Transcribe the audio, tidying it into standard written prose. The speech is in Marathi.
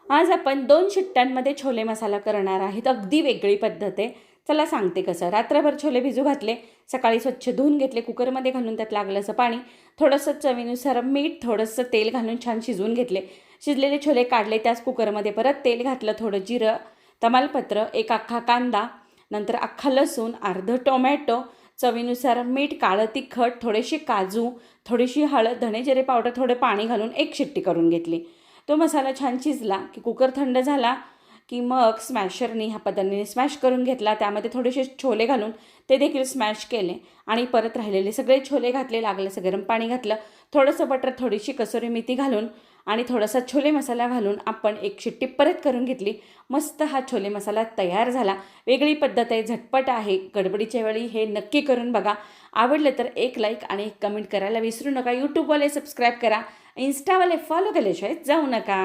आज आपण 2 शिट्ट्यांमध्ये छोले मसाला करणार आहेत. अगदी वेगळी पद्धत आहे. चला सांगते कसं. रात्रभर छोले भिजू घातले, सकाळी स्वच्छ धुवून घेतले, कुकरमध्ये घालून त्यात लागलंसं पाणी, थोडंसं चवीनुसार मीठ, थोडंसं तेल घालून छान शिजवून घेतले. शिजलेले छोले काढले, त्याच कुकरमध्ये परत तेल घातलं, थोडं जिरं, तमालपत्र, एक अख्खा कांदा, नंतर अख्खा लसूण, अर्धं टोमॅटो, चवीनुसार मीठ, काळं तिखट, थोडेसे काजू, थोडीशी हळद, धणे जिरे पावडर, थोडं पाणी घालून एक शिट्टी करून घेतली. तो मसाला छान शिजला की कुकर थंड झाला की मग स्मॅशरनी ह्या पद्धतीने स्मॅश करून घेतला. त्यामध्ये थोडेसे छोले घालून ते देखील स्मॅश केले आणि परत राहिलेले सगळे छोले घातले. लागलेलं गरम पाणी घातलं, थोडंसं बटर, थोडीशी कसुरी मेथी घालून आणि थोडासा छोले मसाला घालून आपण एक शिट्टी परत करून घेतली. मस्त हा छोले मसाला तयार झाला. वेगळी पद्धत आहे, झटपट आहे. गडबडीच्या वेळी हे नक्की करून बघा. आवडलं तर एक लाईक आणि एक कमेंट करायला विसरू नका. यूट्यूबवाले सबस्क्राईब करा, इन्स्टावाले फॉलो केल्याशिवाय जाऊ नका.